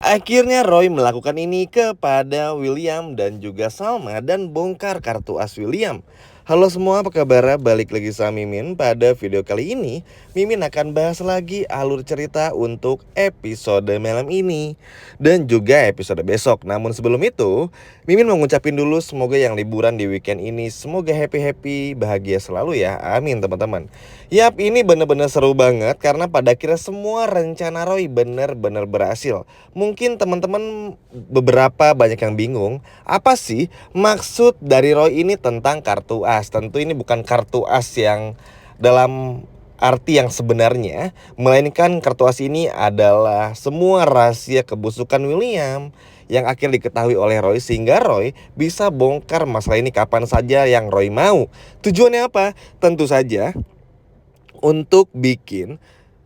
Akhirnya Roy melakukan ini kepada William dan juga Salma dan bongkar kartu as William. Halo semua, apa kabar? Balik lagi sama Mimin. Pada video kali ini, Mimin akan bahas lagi alur cerita untuk episode malam ini dan juga episode besok. Namun sebelum itu, Mimin mau ngucapin dulu semoga yang liburan di weekend ini semoga happy-happy, bahagia selalu ya. Amin teman-teman. Yap, ini bener-bener seru banget karena pada akhirnya semua rencana Roy bener-bener berhasil. Mungkin teman-teman beberapa banyak yang bingung, apa sih maksud dari Roy ini tentang kartu as? Tentu ini bukan kartu as yang dalam arti yang sebenarnya, melainkan kartu as ini adalah semua rahasia kebusukan William yang akhirnya diketahui oleh Roy sehingga Roy bisa bongkar masalah ini kapan saja yang Roy mau. Tujuannya apa? Tentu saja untuk bikin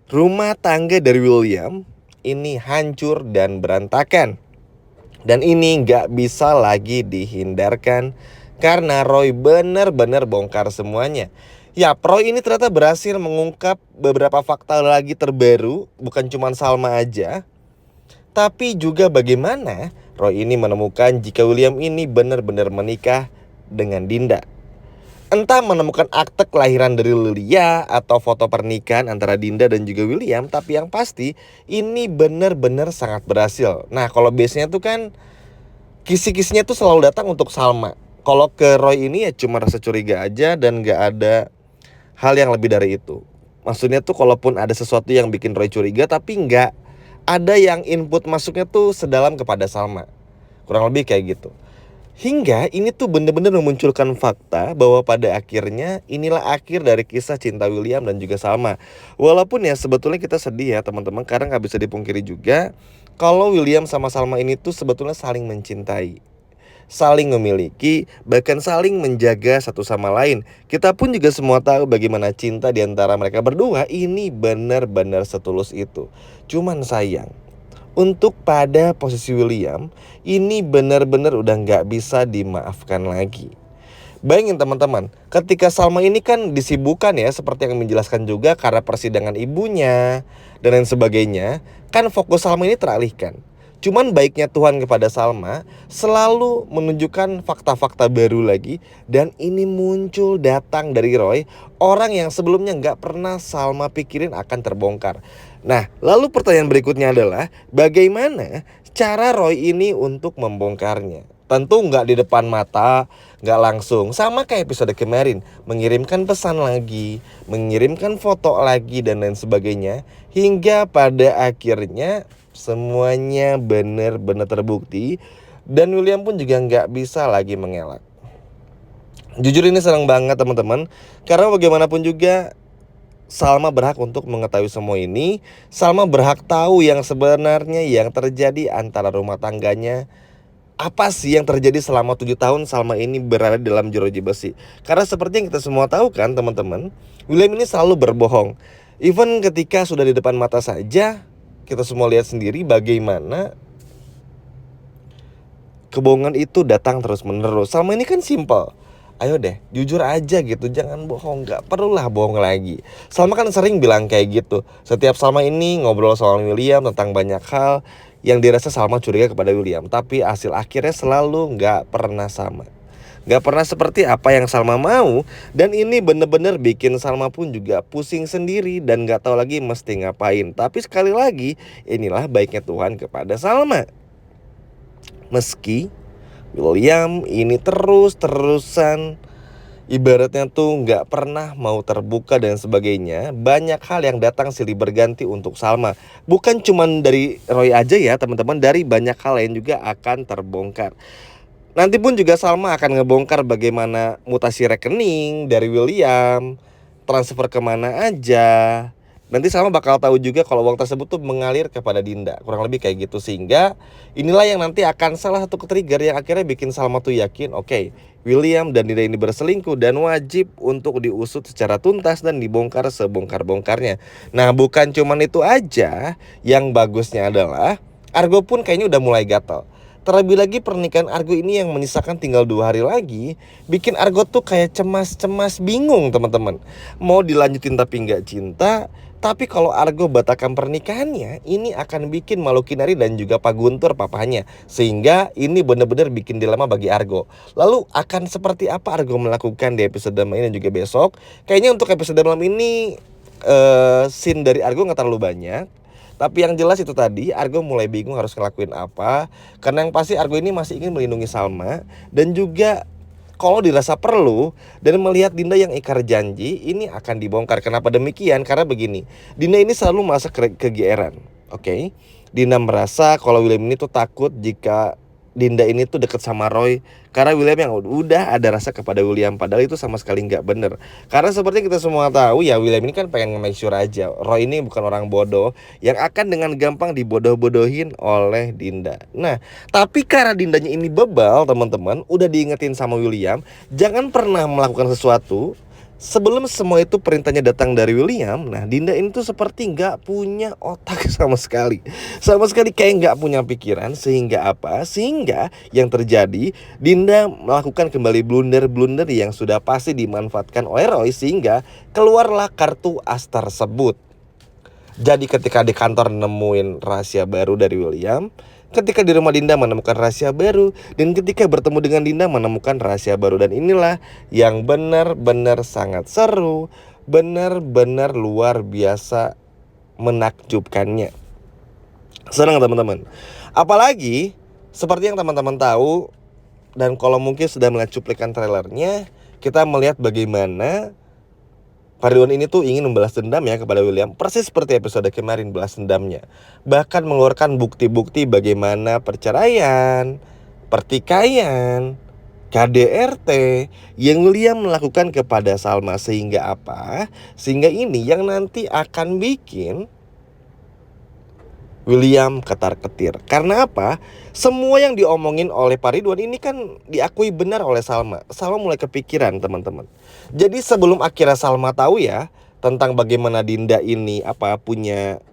rumah tangga dari William ini hancur dan berantakan. Dan ini nggak bisa lagi dihindarkan karena Roy benar-benar bongkar semuanya. Ya, Roy ini ternyata berhasil mengungkap beberapa fakta lagi terbaru, bukan cuma Salma aja, tapi juga bagaimana Roy ini menemukan jika William ini benar-benar menikah dengan Dinda. Entah menemukan akte kelahiran dari Lilia atau foto pernikahan antara Dinda dan juga William, tapi yang pasti ini benar-benar sangat berhasil. Nah, kalau biasanya tuh kan kisi-kisinya tuh selalu datang untuk Salma. Kalau ke Roy ini ya cuma rasa curiga aja dan gak ada hal yang lebih dari itu. Maksudnya tuh kalaupun ada sesuatu yang bikin Roy curiga tapi nggak ada yang input masuknya tuh sedalam kepada Salma. Kurang lebih kayak gitu. Hingga ini tuh bener-bener memunculkan fakta bahwa pada akhirnya inilah akhir dari kisah cinta William dan juga Salma. Walaupun ya sebetulnya kita sedih ya teman-teman, karena nggak bisa dipungkiri juga kalau William sama Salma ini tuh sebetulnya saling mencintai, saling memiliki, bahkan saling menjaga satu sama lain. Kita pun juga semua tahu bagaimana cinta di antara mereka berdua ini benar-benar setulus itu. Cuman sayang, untuk pada posisi William, ini benar-benar udah nggak bisa dimaafkan lagi. Bayangin teman-teman, ketika Salma ini kan disibukkan ya, seperti yang menjelaskan juga karena persidangan ibunya dan lain sebagainya, kan fokus Salma ini teralihkan. Cuman baiknya Tuhan kepada Salma selalu menunjukkan fakta-fakta baru lagi. Dan ini muncul datang dari Roy, orang yang sebelumnya nggak pernah Salma pikirin akan terbongkar. Nah, lalu pertanyaan berikutnya adalah bagaimana cara Roy ini untuk membongkarnya? Tentu nggak di depan mata, nggak langsung. Sama kayak episode kemarin, mengirimkan pesan lagi, mengirimkan foto lagi dan lain sebagainya. Hingga pada akhirnya semuanya benar-benar terbukti. Dan William pun juga nggak bisa lagi mengelak. Jujur ini senang banget teman-teman, karena bagaimanapun juga Salma berhak untuk mengetahui semua ini. Salma berhak tahu yang sebenarnya yang terjadi antara rumah tangganya. Apa sih yang terjadi selama 7 tahun Salma ini berada dalam jeruji besi? Karena seperti yang kita semua tahu kan teman-teman, William ini selalu berbohong. Even ketika sudah di depan mata saja, kita semua lihat sendiri bagaimana kebohongan itu datang terus-menerus. Salma ini kan simple. Ayo deh, jujur aja gitu, jangan bohong, gak perlulah bohong lagi. Salma kan sering bilang kayak gitu. Setiap Salma ini ngobrol soal William tentang banyak hal yang dirasa Salma curiga kepada William, tapi hasil akhirnya selalu gak pernah sama. Gak pernah seperti apa yang Salma mau. Dan ini bener-bener bikin Salma pun juga pusing sendiri dan gak tahu lagi mesti ngapain. Tapi sekali lagi, inilah baiknya Tuhan kepada Salma. Meski William ini terus-terusan ibaratnya tuh nggak pernah mau terbuka dan sebagainya, banyak hal yang datang silih berganti untuk Salma. Bukan cuman dari Roy aja ya teman-teman, dari banyak hal lain juga akan terbongkar. Nanti pun juga Salma akan ngebongkar bagaimana mutasi rekening dari William, transfer kemana aja. Nanti Salma bakal tahu juga kalau uang tersebut tuh mengalir kepada Dinda. Kurang lebih kayak gitu. Sehingga inilah yang nanti akan salah satu trigger yang akhirnya bikin Salma tuh yakin, oke, William dan Dinda ini berselingkuh dan wajib untuk diusut secara tuntas dan dibongkar sebongkar-bongkarnya. Nah, bukan cuman itu aja, yang bagusnya adalah Argo pun kayaknya udah mulai gatal. Terlebih lagi pernikahan Argo ini yang menyisakan tinggal 2 hari lagi, bikin Argo tuh kayak cemas-cemas bingung teman-teman. Mau dilanjutin tapi nggak cinta, Tapi kalau Argo batalkan pernikahannya, ini akan bikin malu Kinari dan juga Pak Guntur papahnya. Sehingga ini benar-benar bikin dilema bagi Argo. Lalu akan seperti apa Argo melakukan di episode malam ini dan juga besok? Kayaknya untuk episode malam ini scene dari Argo gak terlalu banyak. Tapi yang jelas itu tadi, Argo mulai bingung harus ngelakuin apa. Karena yang pasti Argo ini masih ingin melindungi Salma. Dan juga kalau dirasa perlu dan melihat Dinda yang ingkar janji, ini akan dibongkar. Kenapa demikian? Karena begini, Dinda ini selalu merasa kegeeran. Oke? Dinda merasa kalau William ini tuh takut jika Dinda ini tuh deket sama Roy. Karena William yang udah ada rasa kepada William. Padahal itu sama sekali nggak bener. Karena seperti kita semua tahu ya, William ini kan pengen nge-make sure aja Roy ini bukan orang bodoh yang akan dengan gampang dibodoh-bodohin oleh Dinda. Nah, tapi karena Dindanya ini bebal teman-teman, udah diingetin sama William, jangan pernah melakukan sesuatu sebelum semua itu perintahnya datang dari William. Nah, Dinda ini tuh seperti nggak punya otak sama sekali. Sama sekali kayak nggak punya pikiran. Sehingga apa? Sehingga yang terjadi, Dinda melakukan kembali blunder-blunder yang sudah pasti dimanfaatkan oleh Roy. Sehingga keluarlah kartu as tersebut. Jadi ketika di kantor nemuin rahasia baru dari William, ketika di rumah Dinda menemukan rahasia baru, dan ketika bertemu dengan Dinda menemukan rahasia baru. Dan inilah yang benar-benar sangat seru, benar-benar luar biasa menakjubkannya. Senang teman-teman. Apalagi seperti yang teman-teman tahu, dan kalau mungkin sudah melihat cuplikan trailernya, kita melihat bagaimana Pak Ridwan ini tuh ingin membalas dendam ya kepada William, persis seperti episode kemarin balas dendamnya. Bahkan mengeluarkan bukti-bukti bagaimana perceraian, pertikaian, KDRT yang William melakukan kepada Salma. Sehingga apa? Sehingga ini yang nanti akan bikin William ketar-ketir. Karena apa? Semua yang diomongin oleh Pak Ridwan ini kan diakui benar oleh Salma. Salma mulai kepikiran teman-teman. Jadi sebelum akhirnya Salma tahu ya tentang bagaimana Dinda ini punya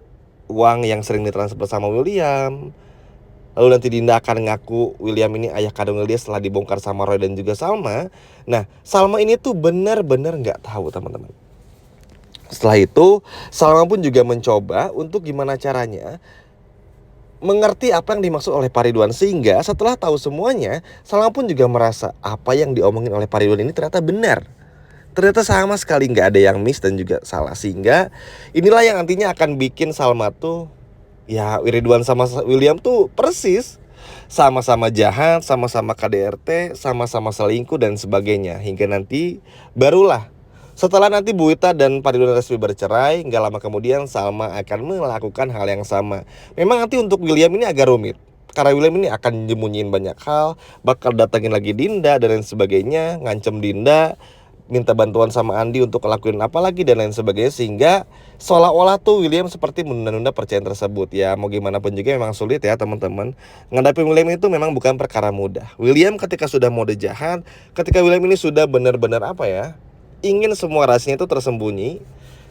uang yang sering ditransfer sama William. Lalu nanti Dinda akan ngaku William ini ayah kandung dia setelah dibongkar sama Roy dan juga Salma. Nah, Salma ini tuh benar-benar nggak tahu teman-teman. Setelah itu Salma pun juga mencoba untuk gimana caranya mengerti apa yang dimaksud oleh Pak Ridwan. Sehingga setelah tahu semuanya, Salma pun juga merasa apa yang diomongin oleh Pak Ridwan ini ternyata benar. Ternyata sama sekali nggak ada yang miss dan juga salah. Sehingga inilah yang nantinya akan bikin Salma tuh, ya Ridwan sama William tuh persis sama-sama jahat, sama-sama KDRT, sama-sama selingkuh dan sebagainya. Hingga nanti barulah setelah nanti Bu Wita dan Pak Ridwan resmi bercerai, nggak lama kemudian Salma akan melakukan hal yang sama. Memang nanti untuk William ini agak rumit, karena William ini akan nyembunyiin banyak hal, bakal datangin lagi Dinda dan lain sebagainya, ngancem Dinda, minta bantuan sama Andi untuk ngelakuin apa lagi dan lain sebagainya. Sehingga seolah-olah tuh William seperti menunda-nunda percayaan tersebut. Ya mau gimana pun juga memang sulit ya teman-teman. Ngadapin William itu memang bukan perkara mudah. William ketika sudah mode jahat, ketika William ini sudah benar-benar ingin semua rahasianya itu tersembunyi,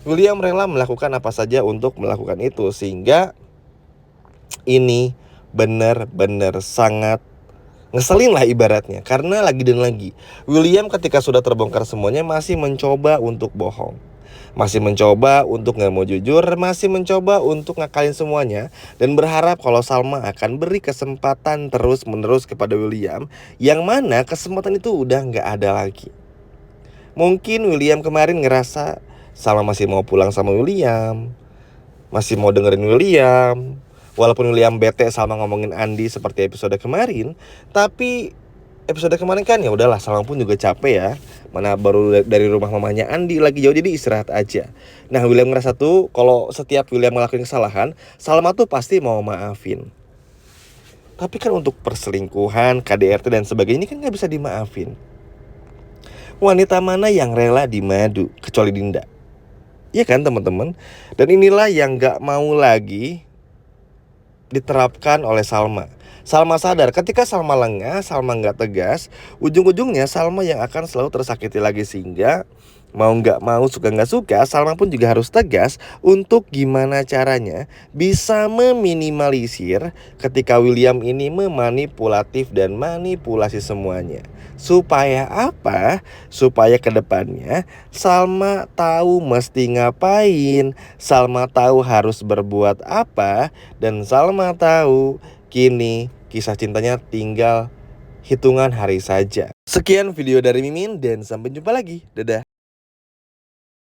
William rela melakukan apa saja untuk melakukan itu. Sehingga ini benar-benar sangat ngeselin lah ibaratnya. Karena lagi dan lagi William ketika sudah terbongkar semuanya masih mencoba untuk bohong, masih mencoba untuk gak mau jujur, masih mencoba untuk ngakalin semuanya, dan berharap kalau Salma akan beri kesempatan terus-menerus kepada William, yang mana kesempatan itu udah gak ada lagi. Mungkin William kemarin ngerasa Salma masih mau pulang sama William, masih mau dengerin William. Walaupun William bete Salma ngomongin Andi seperti episode kemarin, tapi episode kemarin kan ya udahlah, Salma pun juga capek ya. Mana baru dari rumah mamanya Andi lagi jauh, jadi istirahat aja. Nah, William ngerasa tuh kalau setiap William ngelakuin kesalahan, Salma tuh pasti mau maafin. Tapi kan untuk perselingkuhan, KDRT dan sebagainya ini kan gak bisa dimaafin. Wanita mana yang rela dimadu kecuali Dinda? Iya kan teman-teman? Dan inilah yang gak mau lagi diterapkan oleh Salma. Salma sadar ketika Salma lengah, Salma gak tegas, ujung-ujungnya Salma yang akan selalu tersakiti lagi. Sehingga Mau nggak mau, suka nggak suka, Salma pun juga harus tegas untuk gimana caranya bisa meminimalisir ketika William ini memanipulatif dan manipulasi semuanya. Supaya apa? Supaya kedepannya Salma tahu mesti ngapain, Salma tahu harus berbuat apa, dan Salma tahu kini kisah cintanya tinggal hitungan hari saja. Sekian video dari Mimin dan sampai jumpa lagi. Dadah.